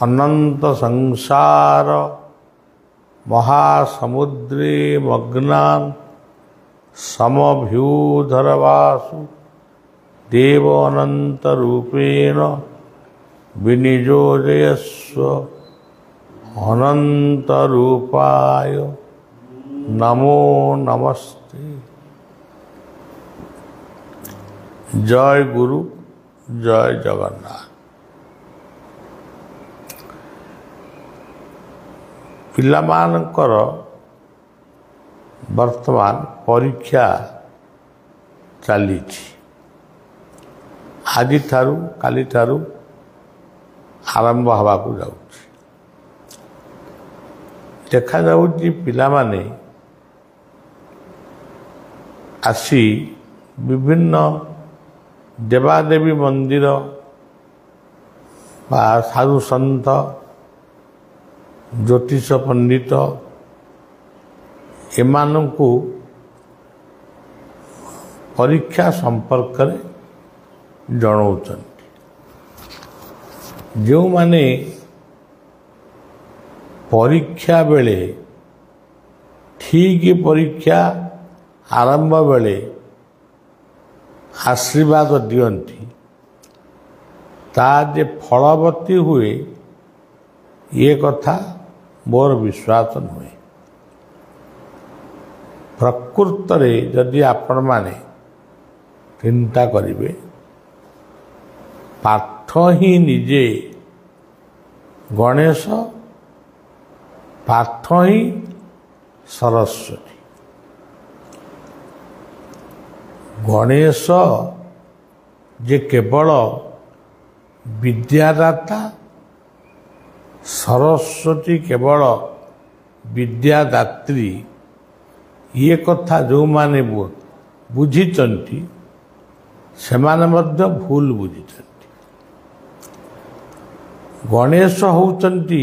ଅନନ୍ତ ସଂସାର ମହାସମୁଦ୍ରେ ମଗ୍ନାନ୍ ସମଭ୍ୟୁଧରବାସୁ ଦେବ ଅନନ୍ତ ରୂପେଣ ବିନିଯୋଜୟସ୍ୱ ଅନନ୍ତ ରୂପାୟ ନମୋ ନମସ୍ତେ। ଜୟ ଗୁରୁ, ଜୟ ଜଗନ୍ନାଥ। ପିଲାମାନଙ୍କର ବର୍ତ୍ତମାନ ପରୀକ୍ଷା ଚାଲିଛି। ଆଜିଠାରୁ କାଲିଠାରୁ ଆରମ୍ଭ ହେବାକୁ ଯାଉଛି। ଦେଖାଯାଉଛି ପିଲାମାନେ ଆସି ବିଭିନ୍ନ ଦେବାଦେବୀ ମନ୍ଦିର ବା ସାଧୁ ସନ୍ଥ ଜ୍ୟୋତିଷ ପଣ୍ଡିତ ଏମାନଙ୍କୁ ପରୀକ୍ଷା ସମ୍ପର୍କରେ ଜଣାଉଛନ୍ତି। ଯେଉଁମାନେ ପରୀକ୍ଷା ବେଳେ ଠିକ୍ ପରୀକ୍ଷା ଆରମ୍ଭ ବେଳେ ଆଶୀର୍ବାଦ ଦିଅନ୍ତି, ତା ଯେ ଫଳବତୀ ହୁଏ ଏ କଥା ମୋର ବିଶ୍ୱାସ ନୁହେଁ। ପ୍ରକୃତରେ ଯଦି ଆପଣମାନେ ଚିନ୍ତା କରିବେ, ପାଠ ହିଁ ନିଜେ ଗଣେଶ, ପାଠ ହିଁ ସରସ୍ୱତୀ। ଗଣେଶ ଯେ କେବଳ ବିଦ୍ୟାଦାତା, ସରସ୍ୱତୀ କେବଳ ବିଦ୍ୟାଦାତ୍ରୀ, ଇଏ କଥା ଯେଉଁମାନେ ବୁଝିଛନ୍ତି ସେମାନେ ମଧ୍ୟ ଭୁଲ ବୁଝିଛନ୍ତି। ଗଣେଶ ହେଉଛନ୍ତି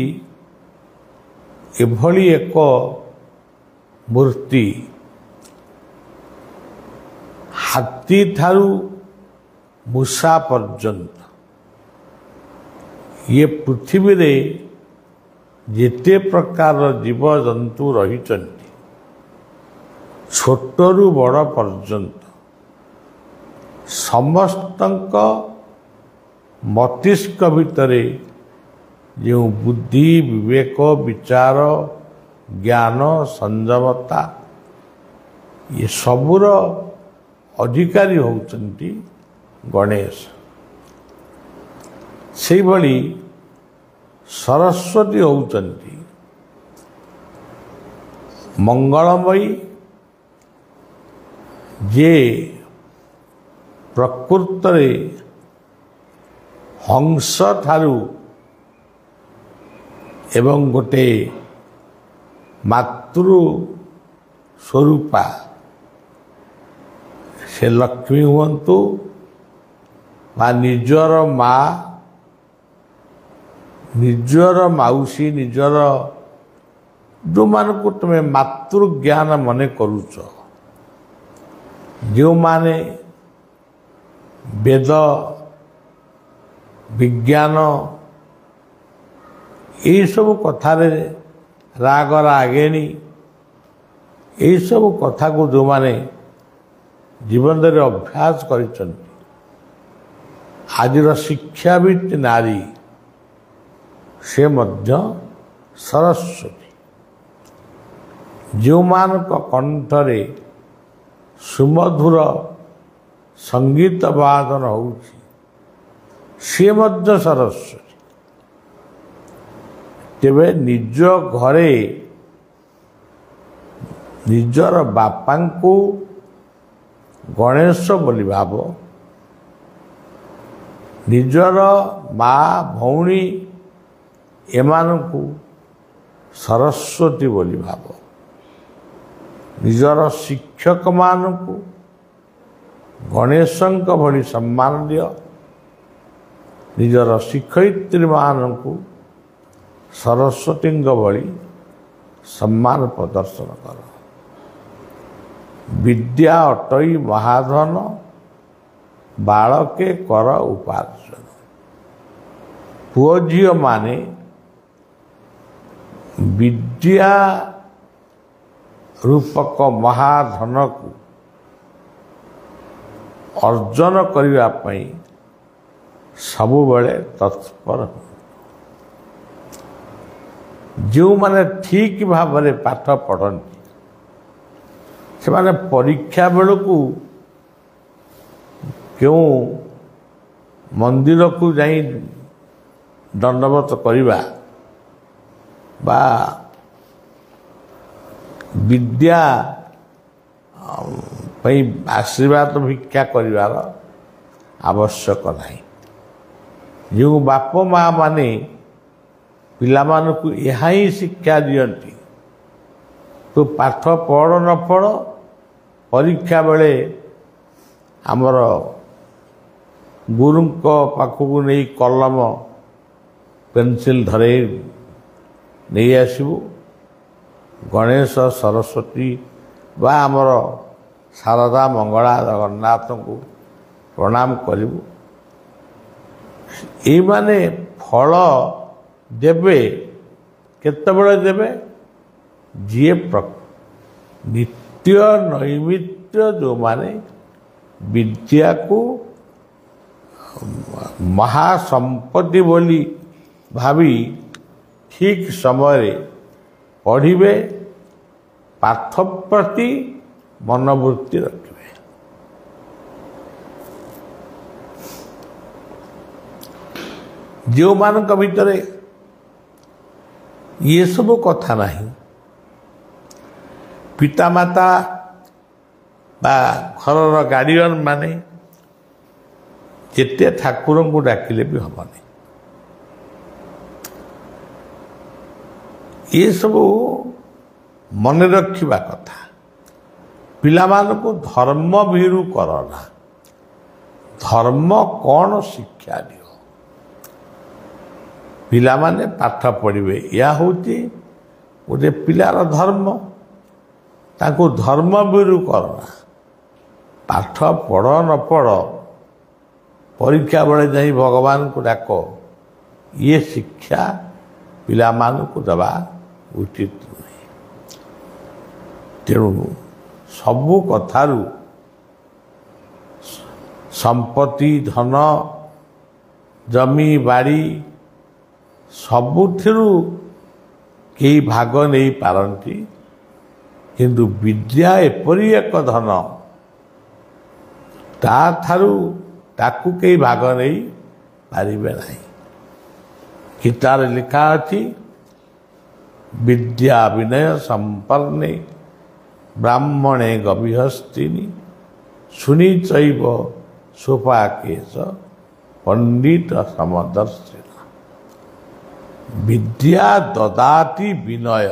ଏଭଳି ଏକ ମୂର୍ତ୍ତି, ହାତୀଠାରୁ ମୂଷା ପର୍ଯ୍ୟନ୍ତ ଇଏ ପୃଥିବୀରେ ଯେତେ ପ୍ରକାର ଜୀବଜନ୍ତୁ ରହିଛନ୍ତି, ଛୋଟରୁ ବଡ଼ ପର୍ଯ୍ୟନ୍ତ ସମସ୍ତଙ୍କ ମସ୍ତିଷ୍କ ଭିତରେ ଯେଉଁ ବୁଦ୍ଧି, ବିବେକ, ବିଚାର, ଜ୍ଞାନ, ସଂଯମତା ଏସବୁର ଅଧିକାରୀ ହେଉଛନ୍ତି ଗଣେଶ। ସେଇଭଳି ସରସ୍ୱତୀ ହେଉଛନ୍ତି ମଙ୍ଗଳମୟୀ, ଯେ ପ୍ରକୃତରେ ହଂସ ଠାରୁ ଏବଂ ଗୋଟେ ମାତୃ ସ୍ୱରୂପା, ସେ ଲକ୍ଷ୍ମୀ ହୁଅନ୍ତୁ ବା ନିଜର ମା, ନିଜର ମାଉସୀ, ନିଜର ଯେଉଁମାନଙ୍କୁ ତୁମେ ମାତୃଜ୍ଞାନ ମନେ କରୁଛ, ଯେଉଁମାନେ ବେଦ, ବିଜ୍ଞାନ ଏହିସବୁ କଥାରେ ରାଗ ରାଗିଣୀ ଏହିସବୁ କଥାକୁ ଯେଉଁମାନେ ଜୀବନରେ ଅଭ୍ୟାସ କରିଛନ୍ତି, ଆଜିର ଶିକ୍ଷାବିତ୍ ନାରୀ ସେ ମଧ୍ୟ ସରସ୍ୱତୀ। ଯେଉଁମାନଙ୍କ କଣ୍ଠରେ ସୁମଧୁର ସଙ୍ଗୀତ ବାଦନ ହେଉଛି, ସିଏ ମଧ୍ୟ ସରସ୍ୱତୀ। ତେବେ ନିଜ ଘରେ ନିଜର ବାପାଙ୍କୁ ଗଣେଶ ବୋଲି ଭାବ, ନିଜର ମା, ଭଉଣୀ ଏମାନଙ୍କୁ ସରସ୍ୱତୀ ବୋଲି ଭାବ, ନିଜର ଶିକ୍ଷକମାନଙ୍କୁ ଗଣେଶଙ୍କ ଭଳି ସମ୍ମାନ ଦିଅ, ନିଜର ଶିକ୍ଷୟିତ୍ରୀମାନଙ୍କୁ ସରସ୍ୱତୀଙ୍କ ଭଳି ସମ୍ମାନ ପ୍ରଦର୍ଶନ କର। ବିଦ୍ୟା ଅଟଇ ମହାଧନ, ବାଳକେ କର ଉପାର୍ଜନ। ପୁଅ ଝିଅମାନେ विद्या रूपक महाधन को अर्जन करने पाई सबु बेले तत्पर हो। जो माने ठीक भाव में पाठ पढ़ती से माने परीक्षा बेलू को क्यों मंदिर को जाई दंडवत करवा बा विद्या आशीर्वाद भिक्षा करिवार आवश्यक नहीं। जो बाप माँ माने पिला मानकु यह ही शिक्षा दियंती तो पाठ पढ़ न पढ़ परीक्षा बेले आमर गुरु पाखक नहीं कलम पेंसिल धरे नहीं आसबू गणेश सरस्वती बा आमर शारदा मंगला जगन्नाथ को प्रणाम करूँ। ये माने फल देवे केतबेले देवे जी नित्य नैमित्य जो माने विद्या को महासंपत्ति बोली भावी ठीक समय पढ़िबे पाठ प्रति मनोवृत्ति रखिबे। जो मानक भितर ये सब कथा नहीं पितामाता बा घर गार्डियन माने जेते ठाकुर को डाकिले भी हबनी। ये सब मन रखा कथा पिला को धर्म भीरु करना धर्म कौन शिक्षा दियो पिला माने पाठ पढ़िबे या होती गोटे पिलार धर्म ताको धर्म भीरु करना पाठ पढ़ न पढ़ परीक्षा बेले जाई भगवान को डाक ये शिक्षा पिला को दबा उचित नहीं। तेणु सबु कथारू संपत्ति धन जमी बाड़ी सबुथिरू कई भाग नहीं पारती किंतु विद्या एपरी एक धन ताकू कई भाग नहीं पारिबे नहीं। गीतार लिखा अच्छी विद्या विनय संपन्ने ब्राह्मणे गविहस्तिनी सुनी चैव सोपाकेश पंडित समदर्शिना विद्या ददाति विनय।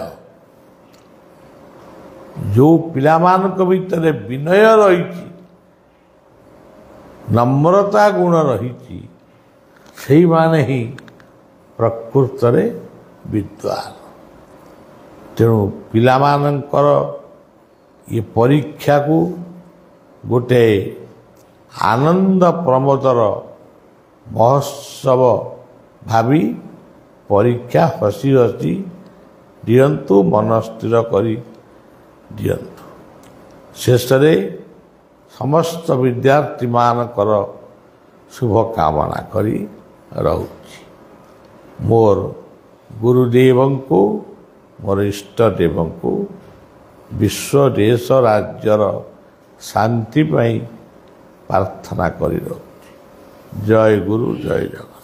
जो पिला मानक भितर विनय रही नम्रता गुण रही से माने ही प्रकृत विद्वान। तेणु पिला मानकर ये परीक्षा को गोटे आनंद प्रमोदर महोत्सव भावी परीक्षा हसी हसी दियंतु मन स्थिर करी दियंतु। शेष समस्त विद्यार्थी मानकर शुभ कामना करी रहूची। मोर गुरुदेव को मोर इष्टदेव को विश्व देश राज्यर शांति पाई प्रार्थना करी रहूची। जय गुरु जय जगन्नाथ।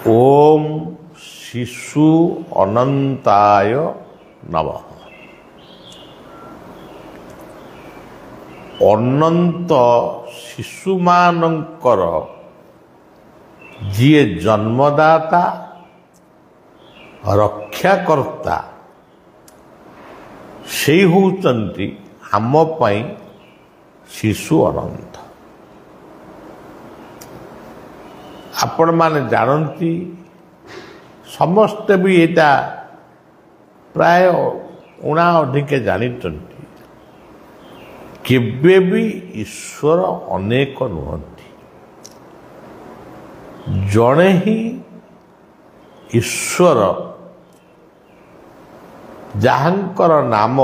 ओम शिशु अनंताय नमः। अनंत शिशु मानकर जीए जन्मदाता रक्षाकर्ता से होचंती आम पाई शिशु अनंत। आपण माने जानती समस्ते भी एटा प्राय उणा अधिके जानिचंती केबे भी ईश्वर अनेक नुहंती। ଜଣେ ହିଁ ଈଶ୍ୱର ଯାହାଙ୍କର ନାମ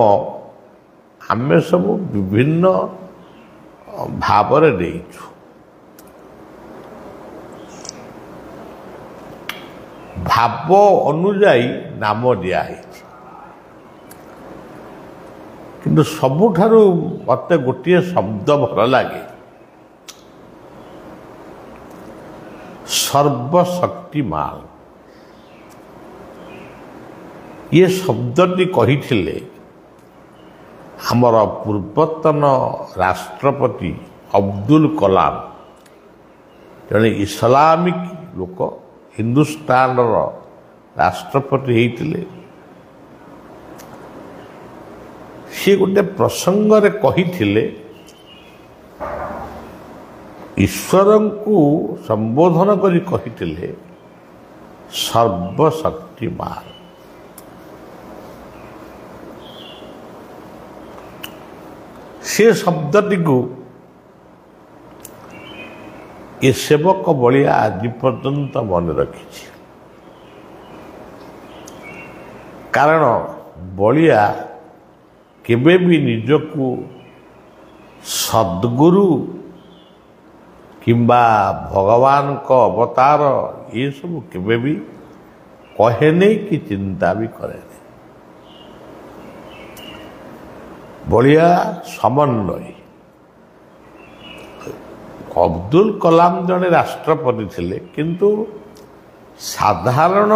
ଆମେ ସବୁ ବିଭିନ୍ନ ଭାବରେ ଦେଇଛୁ। ଭାବ ଅନୁଯାୟୀ ନାମ ଦିଆହେଇଛି। କିନ୍ତୁ ସବୁଠାରୁ ମୋତେ ଗୋଟିଏ ଶବ୍ଦ ଭଲ ଲାଗେ, ସର୍ବଶକ୍ତିମାନ। ଇଏ ଶବ୍ଦଟି କହିଥିଲେ ଆମର ପୂର୍ବତନ ରାଷ୍ଟ୍ରପତି ଅବଦୁଲ କଲାମ, ଜଣେ ଇସଲାମିକ ଲୋକ, ହିନ୍ଦୁସ୍ତାନର ରାଷ୍ଟ୍ରପତି ହେଇଥିଲେ। ସେ ଗୋଟେ ପ୍ରସଙ୍ଗରେ କହିଥିଲେ, ଈଶ୍ୱରଙ୍କୁ ସମ୍ବୋଧନ କରି କହିଥିଲେ ସର୍ବଶକ୍ତିମାନ। ସେ ଶବ୍ଦଟିକୁ ଏ ସେବକ ବଳିଆ ଆଜି ପର୍ଯ୍ୟନ୍ତ ମନେ ରଖିଛି। କାରଣ ବଳିଆ କେବେ ବି ନିଜକୁ ସଦ୍ଗୁରୁ କିମ୍ବା ଭଗବାନଙ୍କ ଅବତାର ଏସବୁ କେବେ ବି କହେନି କି ଚିନ୍ତା ବି କରେନି। ବଳିଆ ସମନ୍ୱୟୀ। ଅବଦୁଲ କଲାମ ଜଣେ ରାଷ୍ଟ୍ରପତି ଥିଲେ, କିନ୍ତୁ ସାଧାରଣ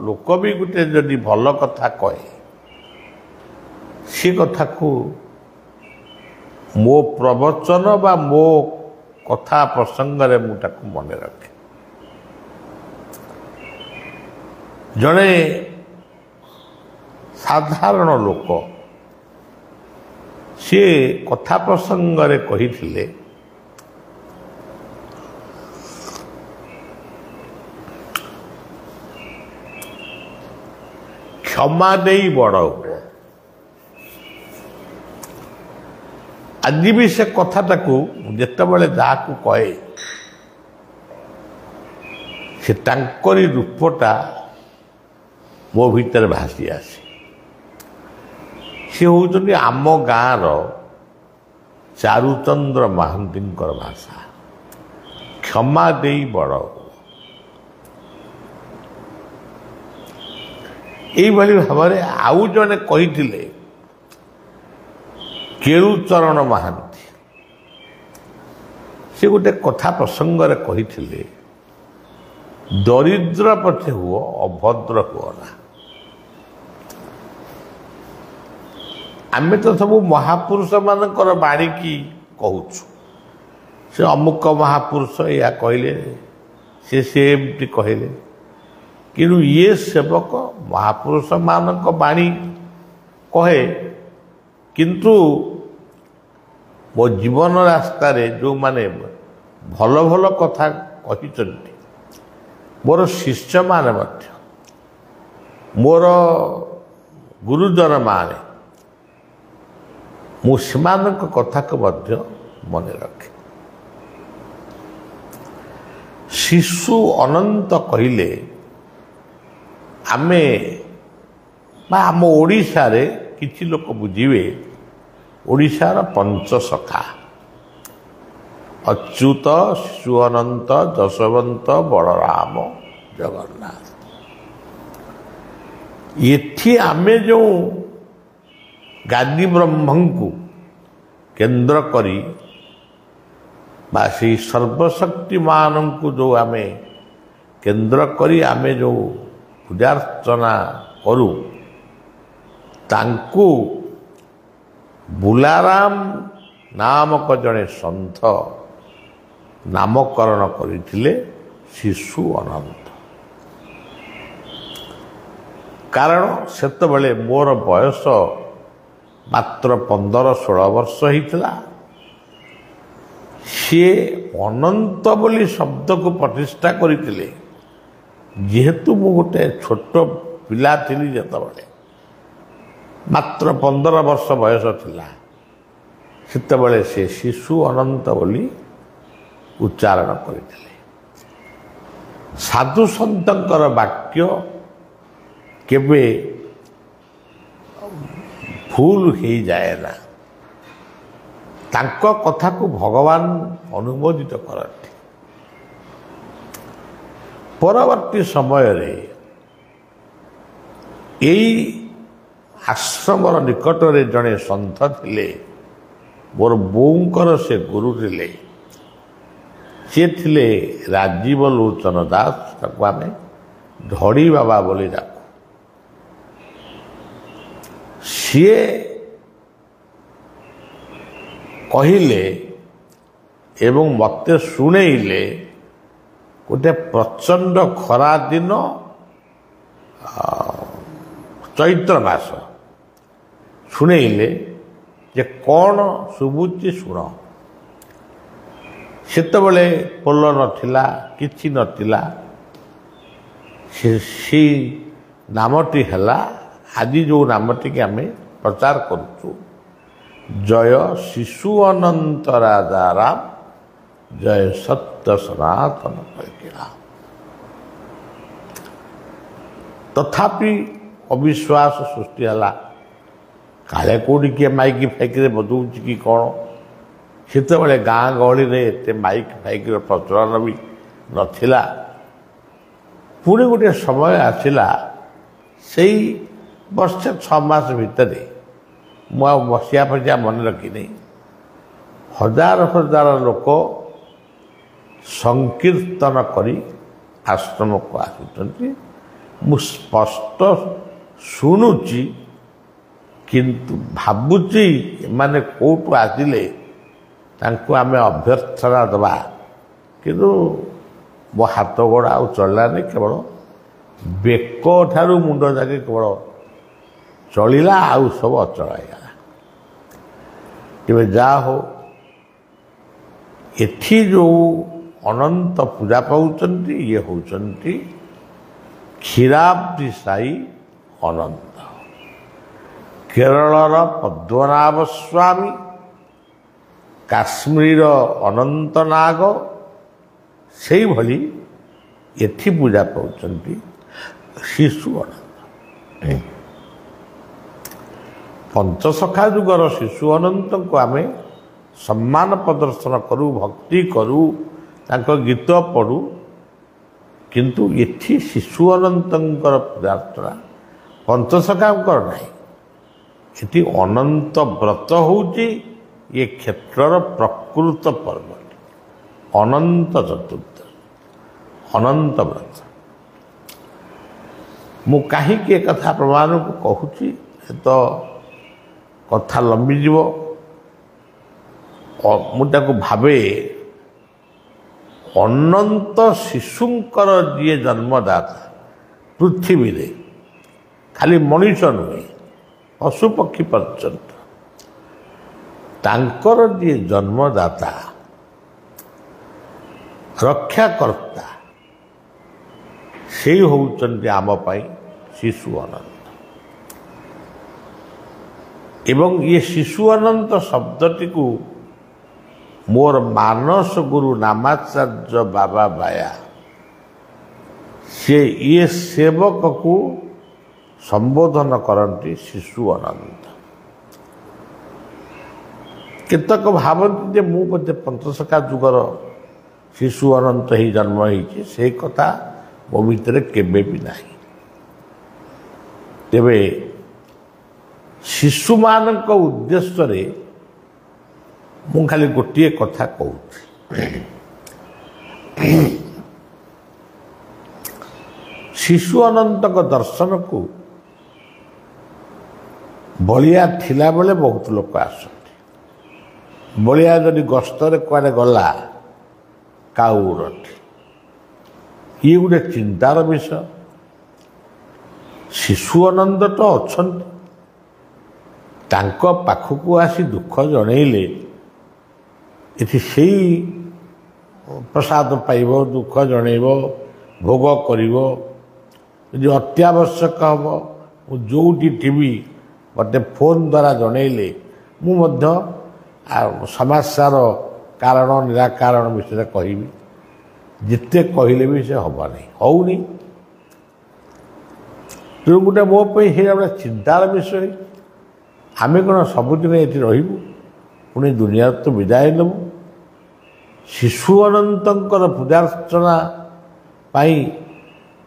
ଲୋକ ବି ଗୋଟେ ଯଦି ଭଲ କଥା କହେ, ସେ କଥାକୁ ମୋ ପ୍ରବଚନ ବା ମୋ କଥା ପ୍ରସଙ୍ଗରେ ମୁଁ ତାକୁ ମନେ ରଖେ। ଜଣେ ସାଧାରଣ ଲୋକ ସିଏ କଥା ପ୍ରସଙ୍ଗରେ କହିଥିଲେ, କ୍ଷମା ଦେଇ ବଡ଼ ହୁଅ। ଆଜି ବି ସେ କଥାଟାକୁ ଯେତେବେଳେ ଯାହାକୁ କହେ, ସେ ତାଙ୍କରି ରୂପଟା ମୋ ଭିତରେ ଭାସି ଆସେ। ସେ ହେଉଛନ୍ତି ଆମ ଗାଁର ଚାରୁଚନ୍ଦ୍ର ମହାନ୍ତିଙ୍କର ଭାଷା, କ୍ଷମା ଦେଇ ବଡ଼ ହୁଅ। ଏଇଭଳି ଭାବରେ ଆଉ ଜଣେ କହିଥିଲେ କେଳୁଚରଣ ମହାନ୍ତି। ସେ ଗୋଟେ କଥା ପ୍ରସଙ୍ଗରେ କହିଥିଲେ, ଦରିଦ୍ର ପଛେ ହୁଅ ଅଭଦ୍ର ହୁଅ ନା। ଆମେ ତ ସବୁ ମହାପୁରୁଷ ମାନଙ୍କର ବାଣୀକି କହୁଛୁ, ସେ ଅମୁକ ମହାପୁରୁଷ ଏଇଆ କହିଲେ, ସେ ଏମିତି କହିଲେ। କିନ୍ତୁ ଇଏ ସେବକ ମହାପୁରୁଷ ମାନଙ୍କ ବାଣୀ କହେ, କିନ୍ତୁ ମୋ ଜୀବନ ରାସ୍ତାରେ ଯେଉଁମାନେ ଭଲ ଭଲ କଥା କହିଛନ୍ତି, ମୋର ଶିଷ୍ୟମାନେ ମଧ୍ୟ, ମୋର ଗୁରୁଜନମାନେ, ମୁଁ ସେମାନଙ୍କ କଥାକୁ ମଧ୍ୟ ମନେ ରଖେ। ଶିଶୁ ଅନନ୍ତ କହିଲେ ଆମେ ବା ଆମ ଓଡ଼ିଶାରେ କିଛି ଲୋକ ବୁଝିବେ, ଓଡ଼ିଶାର ପଞ୍ଚସଖା ଅଚ୍ୟୁତ, ଶିଶୁ ଅନନ୍ତ, ଯଶୋବନ୍ତ, ବଳରାମ, ଜଗନ୍ନାଥ। ଏଠି ଆମେ ଯେଉଁ ଗାଦି ବ୍ରହ୍ମଙ୍କୁ କେନ୍ଦ୍ର କରି ବା ସେଇ ସର୍ବଶକ୍ତିମାନଙ୍କୁ ଯେଉଁ ଆମେ କେନ୍ଦ୍ର କରି ଆମେ ଯେଉଁ ପୂଜାର୍ଚ୍ଚନା କରୁ, ତାଙ୍କୁ ବୁଲାରାମ ନାମକ ଜଣେ ସନ୍ଥ ନାମକରଣ କରିଥିଲେ ଶିଶୁ ଅନନ୍ତ। କାରଣ ସେତେବେଳେ ମୋର ବୟସ ମାତ୍ର 15-16 ବର୍ଷ ହେଇଥିଲା। ସିଏ ଅନନ୍ତ ବୋଲି ଶବ୍ଦକୁ ପ୍ରତିଷ୍ଠା କରିଥିଲେ। ଯେହେତୁ ମୁଁ ଗୋଟେ ଛୋଟ ପିଲା ଥିଲି, ଯେତେବେଳେ ମାତ୍ର 15 ବର୍ଷ ବୟସ ଥିଲା, ସେତେବେଳେ ସେ ଶିଶୁ ଅନନ୍ତ ବୋଲି ଉଚ୍ଚାରଣ କରିଥିଲେ। ସାଧୁ ସନ୍ତଙ୍କର ବାକ୍ୟ କେବେ ଭୁଲ ହେଇଯାଏ ନା। ତାଙ୍କ କଥାକୁ ଭଗବାନ ଅନୁମୋଦିତ କରନ୍ତି। ପରବର୍ତ୍ତୀ ସମୟରେ ଏଇ ଆଶ୍ରମର ନିକଟରେ ଜଣେ ସନ୍ଥ ଥିଲେ, ମୋର ବୋଉଙ୍କର ସେ ଗୁରୁ ଥିଲେ। ସିଏ ଥିଲେ ରାଜୀବ ଲୋଚନ ଦାସ, ତାକୁ ଆମେ ଧଡ଼ି ବାବା ବୋଲି ଡାକୁ। ସିଏ କହିଲେ ଏବଂ ମୋତେ ଶୁଣେଇଲେ, ଗୋଟେ ପ୍ରଚଣ୍ଡ ଖରା ଦିନ ଚୈତ୍ର ମାସ ଶୁଣେଇଲେ ଯେ କ'ଣ ଶୁଭୁଛି ଶୁଣ। ସେତେବେଳେ ପୋଲ ନଥିଲା, କିଛି ନଥିଲା। ସେଇ ନାମଟି ହେଲା ଆଜି ଯେଉଁ ନାମଟିକି ଆମେ ପ୍ରଚାର କରୁଛୁ, ଜୟ ଶିଶୁ ଅନନ୍ତ ରାଜାରାମ, ଜୟ ସତ୍ୟ ସନାତନ କଳ୍କିରାମ। ତଥାପି ଅବିଶ୍ୱାସ ସୃଷ୍ଟି ହେଲା, କାଳେ କେଉଁଠି କିଏ ମାଇକି ଫାଇକିରେ ବଜଉଛି କି କ'ଣ। ସେତେବେଳେ ଗାଁ ଗହଳିରେ ଏତେ ମାଇକ୍ ଫାଇକ୍ର ପ୍ରଚଳନ ବି ନଥିଲା। ପୁଣି ଗୋଟିଏ ସମୟ ଆସିଲା, ସେଇ ବର୍ଷେ 6 ମାସ ଭିତରେ, ମୁଁ ଆଉ ମସିହା ଫସିଆ ମନେ ରଖିନି, ହଜାର ହଜାର ଲୋକ ସଂକୀର୍ତ୍ତନ କରି ଆଶ୍ରମକୁ ଆସୁଛନ୍ତି। ମୁଁ ସ୍ପଷ୍ଟ ଶୁଣୁଛି, କିନ୍ତୁ ଭାବୁଛି ଏମାନେ କେଉଁଠୁ ଆସିଲେ, ତାଙ୍କୁ ଆମେ ଅଭ୍ୟର୍ଥନା ଦେବା। କିନ୍ତୁ ମୋ ହାତ ଗୋଡ଼ ଆଉ ଚଳିଲାନି, କେବଳ ବେକ ଠାରୁ ମୁଣ୍ଡ ଯାକେ କେବଳ ଚଳିଲା, ଆଉ ସବୁ ଅଚଳ ହେଇଗଲା। ତେବେ ଯାହା ହଉ, ଏଠି ଯେଉଁ ଅନନ୍ତ ପୂଜା ପାଉଛନ୍ତି, ଇଏ ହେଉଛନ୍ତି କ୍ଷୀରାବ୍ଦି ସାଇ ଅନନ୍ତ, କେରଳର ପଦ୍ମନାଭ ସ୍ୱାମୀ, କାଶ୍ମୀରର ଅନନ୍ତନାଗ। ସେଇଭଳି ଏଠି ପୂଜା ପାଉଛନ୍ତି ଶିଶୁ ଅନନ୍ତ। ପଞ୍ଚସଖା ଯୁଗର ଶିଶୁ ଅନନ୍ତଙ୍କୁ ଆମେ ସମ୍ମାନ ପ୍ରଦର୍ଶନ କରୁ, ଭକ୍ତି କରୁ, ତାଙ୍କ ଗୀତ ପଢ଼ୁ। କିନ୍ତୁ ଏଠି ଶିଶୁ ଅନନ୍ତଙ୍କର ପୂଜାର୍ଚ୍ଚନା ପଞ୍ଚସଖାଙ୍କର ନାହିଁ। ଏଠି ଅନନ୍ତ ବ୍ରତ ହେଉଛି ଏ କ୍ଷେତ୍ରର ପ୍ରକୃତ ପର୍ବ, ଅନନ୍ତ ଚତୁର୍ଦ୍ଦଶୀ, ଅନନ୍ତ ବ୍ରତ। ମୁଁ କାହିଁକି ଏ କଥା ଆପଣମାନଙ୍କୁ କହୁଛି, ତ କଥା ଲମ୍ବିଯିବ। ମୁଁ ତାକୁ ଭାବେ, ଅନନ୍ତ ଶିଶୁଙ୍କର ଯିଏ ଜନ୍ମଦାତା ପୃଥିବୀରେ, ଖାଲି ମଣିଷ ନୁହେଁ, ପଶୁପକ୍ଷୀ ପର୍ଯ୍ୟନ୍ତ, ତାଙ୍କର ଯିଏ ଜନ୍ମଦାତା, ରକ୍ଷାକର୍ତ୍ତା, ସେଇ ହେଉଛନ୍ତି ଆମ ପାଇଁ ଶିଶୁ ଅନନ୍ତ। ଏବଂ ଇଏ ଶିଶୁ ଅନନ୍ତ ଶବ୍ଦଟିକୁ ମୋର ମାନସ ଗୁରୁ ନାମାଚାର୍ଯ୍ୟ ବାବା ବାୟା, ସେ ଇଏ ସେବକକୁ ସମ୍ବୋଧନ କରନ୍ତି ଶିଶୁ ଅନନ୍ତ। କେତେକ ଭାବନ୍ତି ଯେ ମୁଁ ବୋଧେ ପଞ୍ଚସଖା ଯୁଗର ଶିଶୁ ଅନନ୍ତ ହିଁ ଜନ୍ମ ହେଇଛି, ସେଇ କଥା ମୋ ଭିତରେ କେବେ ବି ନାହିଁ। ତେବେ ଶିଶୁମାନଙ୍କ ଉଦ୍ଦେଶ୍ୟରେ ମୁଁ ଖାଲି ଗୋଟିଏ କଥା କହୁଛି। ଶିଶୁ ଅନନ୍ତଙ୍କ ଦର୍ଶନକୁ ବଳିଆ ଥିଲାବେଳେ ବହୁତ ଲୋକ ଆସନ୍ତି। ବଳିଆ ଯଦି ଗସ୍ତରେ କୁଆଡ଼େ ଗଲା, କାଉରଠି, ଇଏ ଗୋଟେ ଚିନ୍ତାର ବିଷୟ। ଶିଶୁ ଅନନ୍ତ ତ ଅଛନ୍ତି, ତାଙ୍କ ପାଖକୁ ଆସି ଦୁଃଖ ଜଣେଇଲେ ଏଠି ସେଇ ପ୍ରସାଦ ପାଇବ, ଦୁଃଖ ଜଣେଇବ, ଭୋଗ କରିବ। ଯଦି ଅତ୍ୟାବଶ୍ୟକ ହେବ, ମୁଁ ଯେଉଁଠି ଥିବି ମୋତେ ଫୋନ୍ ଦ୍ୱାରା ଜଣେଇଲେ ମୁଁ ମଧ୍ୟ ସମସ୍ୟାର କାରଣ ନିରାକରଣ ବିଷୟରେ କହିବି। ଯେତେ କହିଲେ ବି ସେ ହେବନି ହେଉନି। ତେଣୁ ଗୋଟେ ମୋ ପାଇଁ ସେଇଟା ଗୋଟେ ଚିନ୍ତାର ବିଷୟ। ଆମେ କ'ଣ ସବୁଦିନ ଏଠି ରହିବୁ, ପୁଣି ଦୁନିଆରେ ତ ବିଦାୟ ନେବୁ। ଶିଶୁ ଅନନ୍ତଙ୍କର ପୂଜାର୍ଚ୍ଚନା ପାଇଁ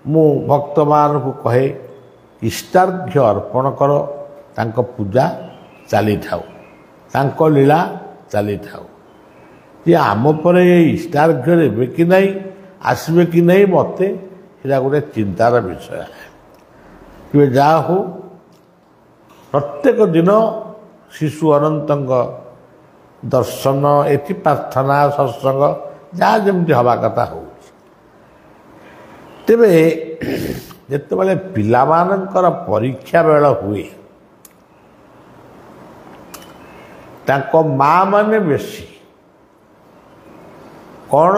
ମୁଁ ଭକ୍ତମାନଙ୍କୁ କହେ, ଇଷ୍ଟାର୍ଘ୍ୟ ଅର୍ପଣ କର, ତାଙ୍କ ପୂଜା ଚାଲିଥାଉ, ତାଙ୍କ ଲୀଳା ଚାଲିଥାଉ। ଯେ ଆମ ପରେ ଏ ଇଷ୍ଟାର୍ଘ୍ୟ ନେବେ କି ନାହିଁ, ଆସିବେ କି ନାହିଁ, ମୋତେ ସେଇଟା ଗୋଟେ ଚିନ୍ତାର ବିଷୟ। ତେବେ ଯାହା ହଉ, ପ୍ରତ୍ୟେକ ଦିନ ଶିଶୁ ଅନନ୍ତଙ୍କ ଦର୍ଶନ, ଏଠି ପ୍ରାର୍ଥନା, ସତ୍ସଙ୍ଗ ଯାହା ଯେମିତି ହେବା କଥା ହେଉଛି। ତେବେ ଯେତେବେଳେ ପିଲାମାନଙ୍କର ପରୀକ୍ଷା ବେଳ ହୁଏ, ତାଙ୍କ ମା' ମାନେ ବେଶୀ କ'ଣ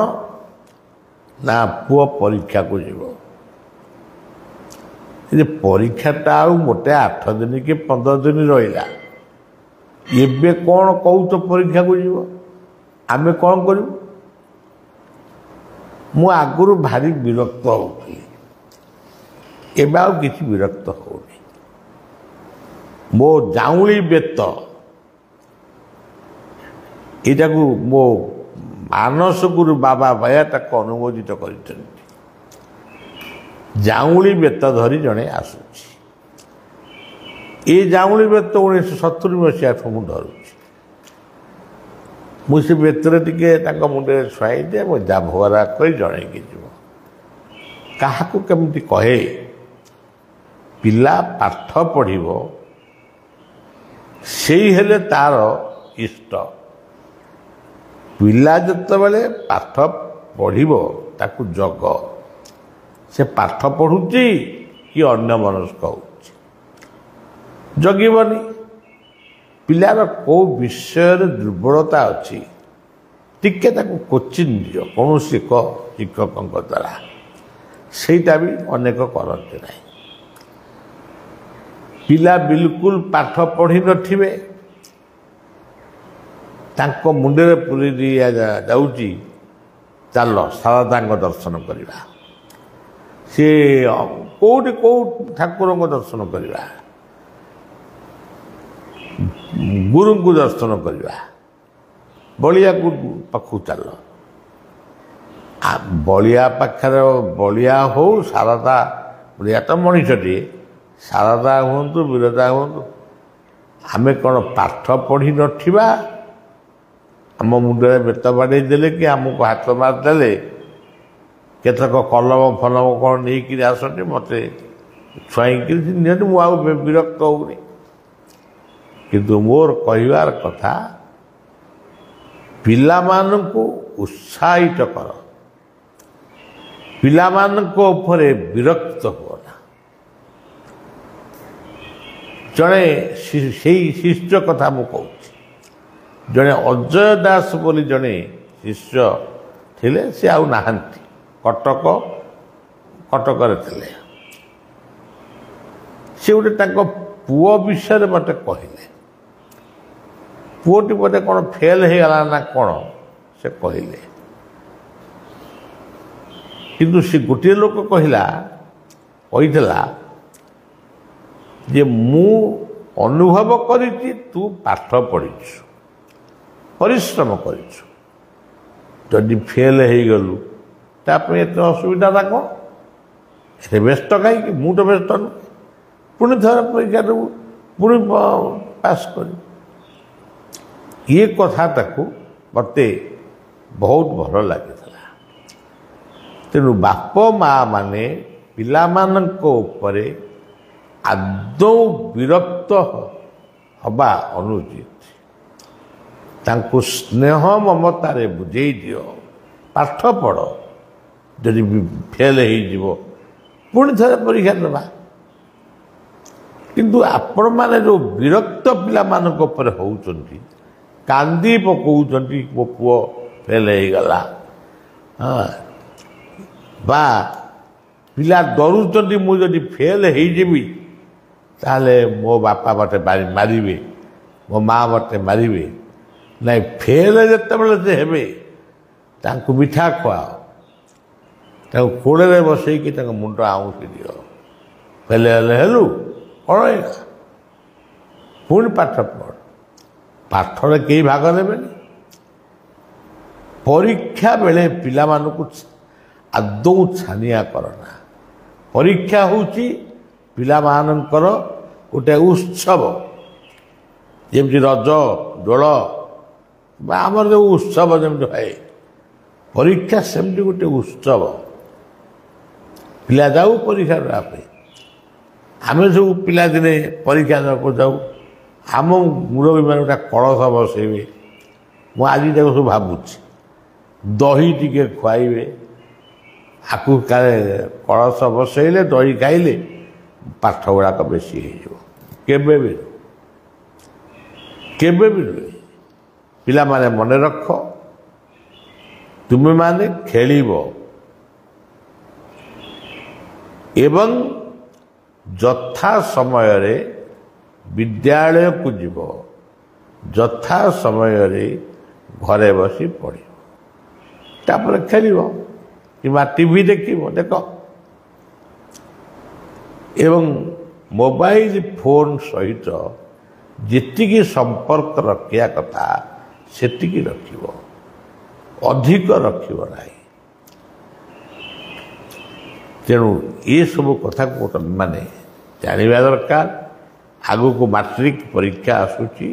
ନା ପୁଅ ପରୀକ୍ଷାକୁ ଯିବ। ଯେ ପରୀକ୍ଷାଟା ଆଉ ମୋଟେ 8 ଦିନ କି 15 ଦିନ ରହିଲା, ଏବେ କ'ଣ କହୁଛ ପରୀକ୍ଷାକୁ ଯିବ, ଆମେ କ'ଣ କରିବୁ? ମୁଁ ଆଗରୁ ଭାରି ବିରକ୍ତ ହେଉଥିଲି, ଏବେ ଆଉ କିଛି ବିରକ୍ତ ହେଉନି। ମୋ ଜାଉଁଳି ବେତ ଏଇଟାକୁ ମୋ ମାନସଗୁରୁ ବାବା ଭାୟା ତାକୁ ଅନୁମୋଦିତ କରିଛନ୍ତି। ଜାଉଁଳି ବେତ ଧରି ଜଣେ ଆସୁଛି। ଏ ଜାଉଁଳି ବେତ 1970 ମସିହାଠୁ ମୁଁ ଧରୁଛି। ମୁଁ ସେ ବେତରେ ଟିକେ ତାଙ୍କ ମୁଣ୍ଡରେ ଛୁଆଇ ଦିଏ, ମୋ ଜାଭରା କରି ଜଣେଇକି ଯିବ। କାହାକୁ କେମିତି କହେ, ପିଲା ପାଠ ପଢ଼ିବ, ସେଇ ହେଲେ ତାର ଇଷ୍ଟ। ପିଲା ଯେତେବେଳେ ପାଠ ପଢ଼ିବ ତାକୁ ଜଗ, ସେ ପାଠ ପଢ଼ୁଛି କି ଅନ୍ୟମନସ୍କ ହେଉଛି, ଜଗିବନି। ପିଲାର କେଉଁ ବିଷୟରେ ଦୁର୍ବଳତା ଅଛି, ଟିକେ ତାକୁ କୋଚିଂ ଦିଅ କୌଣସି ଏକ ଶିକ୍ଷକଙ୍କ ଦ୍ୱାରା। ସେଇଟା ବି ଅନେକ କରନ୍ତି ନାହିଁ। ପିଲା ବିଲକୁଲ ପାଠ ପଢ଼ିନଥିବେ, ତାଙ୍କ ମୁଣ୍ଡରେ ପୁରେଇ ଦିଆଯାଉଛି, ଚାଲ ଶାରଦାଙ୍କ ଦର୍ଶନ କରିବା, ସେ କେଉଁଠି କେଉଁ ଠାକୁରଙ୍କ ଦର୍ଶନ କରିବା, ଗୁରୁଙ୍କୁ ଦର୍ଶନ କରିବା, ବଳିଆକୁ ପାଖକୁ ଚାଲ। ବଳିଆ ପାଖରେ ବଳିଆ ହଉ, ଶାରଦା, ବଳିଆ ତ ମଣିଷଟିଏ, ଶାରଦା ହୁଅନ୍ତୁ, ବିରଜା ହୁଅନ୍ତୁ, ଆମେ କ'ଣ ପାଠ ପଢ଼ିନଥିବା? ଆମ ମୁଣ୍ଡରେ ବେତ ବାଡ଼େଇ ଦେଲେ କି ଆମକୁ ହାତ ମାରିଦେଲେ, କେତେକ କଲମ ଫଲମ କ'ଣ ନେଇକିରି ଆସନ୍ତି, ମୋତେ ଛୁଆଇଁକିରି ନିଅନ୍ତି, ମୁଁ ଆଉ ବିରକ୍ତ ହେଉନି। କିନ୍ତୁ ମୋର କହିବାର କଥା, ପିଲାମାନଙ୍କୁ ଉତ୍ସାହିତ କର, ପିଲାମାନଙ୍କ ଉପରେ ବିରକ୍ତ ହୁଅ ନା। ଜଣେ ସେଇ ଶିଷ୍ୟ କଥା ମୁଁ କହୁଛି। ଜଣେ ଅଜୟ ଦାସ ବୋଲି ଜଣେ ଶିଷ୍ୟ ଥିଲେ, ସେ ଆଉ ନାହାନ୍ତି, କଟକରେ ଥିଲେ। ସେ ଗୋଟେ ତାଙ୍କ ପୁଅ ବିଷୟରେ ମୋତେ କହିଲେ। ପୁଅଟି ବୋଧେ କ'ଣ ଫେଲ୍ ହେଇଗଲା ନା କ'ଣ ସେ କହିଲେ। କିନ୍ତୁ ସେ ଗୋଟିଏ ଲୋକ କହିଥିଲା ଯେ ମୁଁ ଅନୁଭବ କରିଛି ତୁ ପାଠ ପଢ଼ିଛୁ, ପରିଶ୍ରମ କରିଛୁ, ଯଦି ଫେଲ୍ ହେଇଗଲୁ ତା ପାଇଁ ଏତେ ଅସୁବିଧାଟା କ'ଣ? ଏତେ ବ୍ୟସ୍ତ କାହିଁକି? ମୁଁ ତ ବ୍ୟସ୍ତ ନୁହେଁ, ପୁଣି ଥରେ ପରୀକ୍ଷା ଦେବୁ, ପୁଣି ପାସ୍ କରିବୁ। ଇଏ କଥାଟାକୁ ମୋତେ ବହୁତ ଭଲ ଲାଗିଥିଲା। ତେଣୁ ବାପ ମା' ମାନେ ପିଲାମାନଙ୍କ ଉପରେ ଆଦୌ ବିରକ୍ତ ହେବା ଅନୁଚିତ। ତାଙ୍କୁ ସ୍ନେହ ମମତାରେ ବୁଝେଇ ଦିଅ, ପାଠ ପଢ଼, ଯଦି ଫେଲ୍ ହେଇଯିବ ପୁଣି ଥରେ ପରୀକ୍ଷା ଦେବା। କିନ୍ତୁ ଆପଣମାନେ ଯେଉଁ ବିରକ୍ତ ପିଲାମାନଙ୍କ ଉପରେ ହେଉଛନ୍ତି, କାନ୍ଦି ପକାଉଛନ୍ତି ମୋ ପୁଅ ଫେଲ୍ ହେଇଗଲା, ବା ପିଲା ଡରୁଛନ୍ତି ମୁଁ ଯଦି ଫେଲ୍ ହେଇଯିବି ତାହେଲେ ମୋ ବାପା ମୋତେ ମାରିବେ, ମୋ ମା' ମୋତେ ମାରିବେ। ନାଇଁ, ଫେଲ୍ ଯେତେବେଳେ ସେ ହେବେ ତାଙ୍କୁ ମିଠା ଖୁଆଅ, ତାଙ୍କୁ କୋଳରେ ବସେଇକି ତାଙ୍କ ମୁଣ୍ଡ ଆଉଁସି ଦିଅ, ହେଲେ ହେଲେ ହେଲୁ କ'ଣ ଏଇଟା, ପୁଣି ପାଠ ପଢ଼। ପାଠରେ କେହି ଭାଗ ନେବେନି। ପରୀକ୍ଷା ବେଳେ ପିଲାମାନଙ୍କୁ ଆଦୌ ଛାନିଆ କରନା। ପରୀକ୍ଷା ହେଉଛି ପିଲାମାନଙ୍କର ଗୋଟେ ଉତ୍ସବ, ଯେମିତି ରଜ ଦୋଳ ବା ଆମର ଯେଉଁ ଉତ୍ସବ ଯେମିତି ହୁଏ, ପରୀକ୍ଷା ସେମିତି ଗୋଟେ ଉତ୍ସବ। ପିଲା ଯାଉ ପରୀକ୍ଷା ଦେବା ପାଇଁ। ଆମେ ସବୁ ପିଲାଦିନେ ପରୀକ୍ଷା ଦେବାକୁ ଯାଉ, ଆମ ମୁରବୀମାନେ ଗୋଟେ କଳସ ବସେଇବେ। ମୁଁ ଆଜି ତାକୁ ସବୁ ଭାବୁଛି, ଦହି ଟିକେ ଖୁଆଇବେ, ଆକୁ କାଳେ କଳସ ବସେଇଲେ ଦହି ଖାଇଲେ ପାଠ ଗୁଡ଼ାକ ବେଶୀ ହେଇଯିବ। କେବେ ବି ନୁହେଁ। ପିଲାମାନେ ମନେ ରଖ, ତୁମେମାନେ ଖେଳିବ ଏବଂ ଯଥା ସମୟରେ ବିଦ୍ୟାଳୟକୁ ଯିବ, ଯଥା ସମୟରେ ଘରେ ବସି ପଢ଼ିବ, ତାପରେ ଖେଳିବ କିମ୍ବା ଟିଭି ଦେଖିବ, ଦେଖ। ଏବଂ ମୋବାଇଲ ଫୋନ୍ ସହିତ ଯେତିକି ସମ୍ପର୍କ ରଖିବା କଥା ସେତିକି ରଖିବ, ଅଧିକ ରଖିବ ନାହିଁ। ତେଣୁ ଏସବୁ କଥାକୁ ମାନେ ଜାଣିବା ଦରକାର। ଆଗକୁ ମାଟ୍ରିକ ପରୀକ୍ଷା ଆସୁଛି,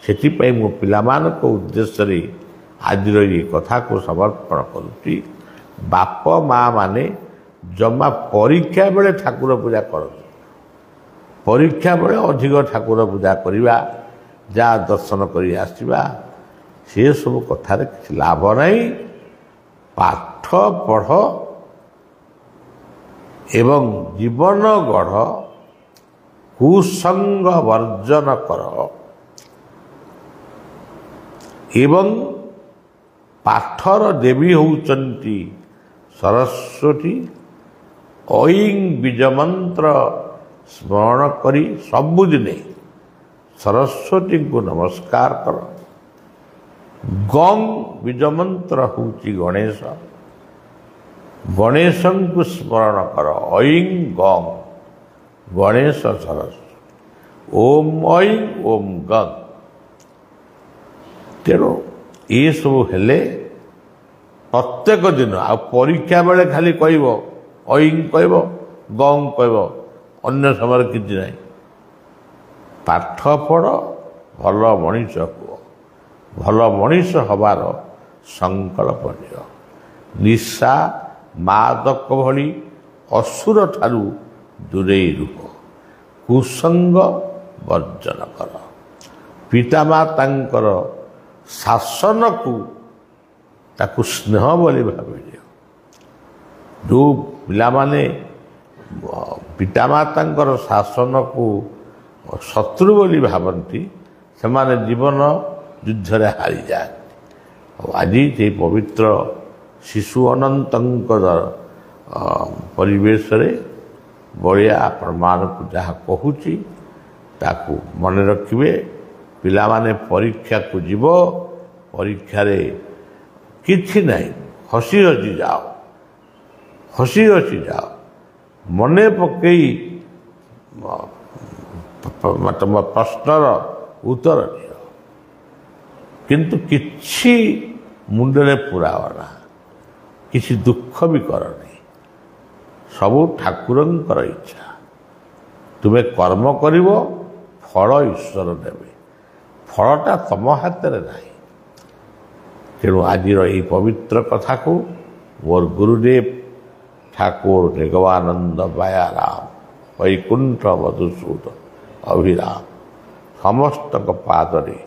ସେଥିପାଇଁ ମୁଁ ପିଲାମାନଙ୍କ ଉଦ୍ଦେଶ୍ୟରେ ଆଜିର ଏ କଥାକୁ ସମର୍ପଣ କରୁଛି। ବାପ ମା ମାନେ ଜମା ପରୀକ୍ଷା ବେଳେ ଠାକୁର ପୂଜା କରନ୍ତି। ପରୀକ୍ଷା ବେଳେ ଅଧିକ ଠାକୁର ପୂଜା କରିବା, ଯାହା ଦର୍ଶନ କରି ଆସିବା, ସେସବୁ କଥାରେ କିଛି ଲାଭ ନାହିଁ। ପାଠ ପଢ଼ ଏବଂ ଜୀବନ ଗଢ଼, କୁସଙ୍ଗ ବର୍ଜନ କର ଏବଂ ପାଠର ଦେବୀ ହେଉଛନ୍ତି ସରସ୍ୱତୀ। ଐଂ ବୀଜ ମନ୍ତ୍ର ସ୍ମରଣ କରି ସବୁଦିନେ ସରସ୍ୱତୀଙ୍କୁ ନମସ୍କାର କର। ଗଂ ବୀଜ ମନ୍ତ୍ର ହେଉଛି ଗଣେଶ, ଗଣେଶଙ୍କୁ ସ୍ମରଣ କର। ଐଂ ଗଂ ଗଣେଶ ସରସ୍ୱତୀ, ଓମ୍ ଐଂ ଓମ୍ ଗଂ। ତେଣୁ ଏସବୁ ହେଲେ ପ୍ରତ୍ୟେକ ଦିନ, ଆଉ ପରୀକ୍ଷା ବେଳେ ଖାଲି କହିବ ଐଂ କହିବ, ଗଂ କହିବ, ଅନ୍ୟ ସମୟରେ କିଛି ନାହିଁ। ପାଠ ପଢ଼, ଭଲ ମଣିଷ ହୁଅ, ଭଲ ମଣିଷ ହେବାର ସଂକଳ୍ପ ନିଅ। ନିଶା ମାଦକ ଭଳି ଅସୁର ଠାରୁ ଦୂରେଇ ରୁହ, କୁସଙ୍ଗ ବର୍ଜନ କର। ପିତାମାତାଙ୍କର ଶାସନକୁ ତାକୁ ସ୍ନେହ ବୋଲି ଭାବିଦିଅ। ଯେଉଁ ପିଲାମାନେ ପିତାମାତାଙ୍କର ଶାସନକୁ ଶତ୍ରୁ ବୋଲି ଭାବନ୍ତି, ସେମାନେ ଜୀବନ ଯୁଦ୍ଧରେ ହାରିଯାଆନ୍ତି। ଆଉ ଆଜି ସେଇ ପବିତ୍ର ଶିଶୁ ଅନନ୍ତଙ୍କର ପରିବେଶରେ ବଳିଆ ଆପଣମାନଙ୍କୁ ଯାହା କହୁଛି ତାକୁ ମନେ ରଖିବେ। ପିଲାମାନେ ପରୀକ୍ଷାକୁ ଯିବ, ପରୀକ୍ଷାରେ କିଛି ନାହିଁ, ହସି ହସି ଯାଅ, ହସି ହସି ଯାଅ, ମନେ ପକେଇ ତମ ପ୍ରଶ୍ନର ଉତ୍ତର ଦିଅ, କିନ୍ତୁ କିଛି ମୁଣ୍ଡରେ ପୁରାଅ ନା, କିଛି ଦୁଃଖ ବି କରନି। ସବୁ ଠାକୁରଙ୍କର ଇଚ୍ଛା। ତୁମେ କର୍ମ କରିବ, ଫଳ ଈଶ୍ୱର ଦେବେ, ଫଳଟା ତମ ହାତରେ ନାହିଁ। ତେଣୁ ଆଜିର ଏହି ପବିତ୍ର କଥାକୁ ମୋର ଗୁରୁଦେବ ଠାକୁର ନିଗମାନନ୍ଦ ବାୟାରାମ ବୈକୁଣ୍ଠ ମଧୁସୂଦନ ଅଭିରାମ ସମସ୍ତଙ୍କ ପାଦରେ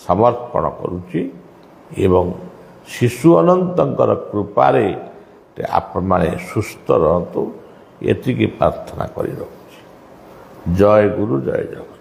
ସମର୍ପଣ କରୁଛି ଏବଂ ଶିଶୁ ଅନନ୍ତଙ୍କର କୃପାରେ ଆପଣମାନେ ସୁସ୍ଥ ରହନ୍ତୁ, ଏତିକି ପ୍ରାର୍ଥନା କରି ରଖୁଛି। ଜୟ ଗୁରୁ, ଜୟ ଜଗନ୍ନାଥ।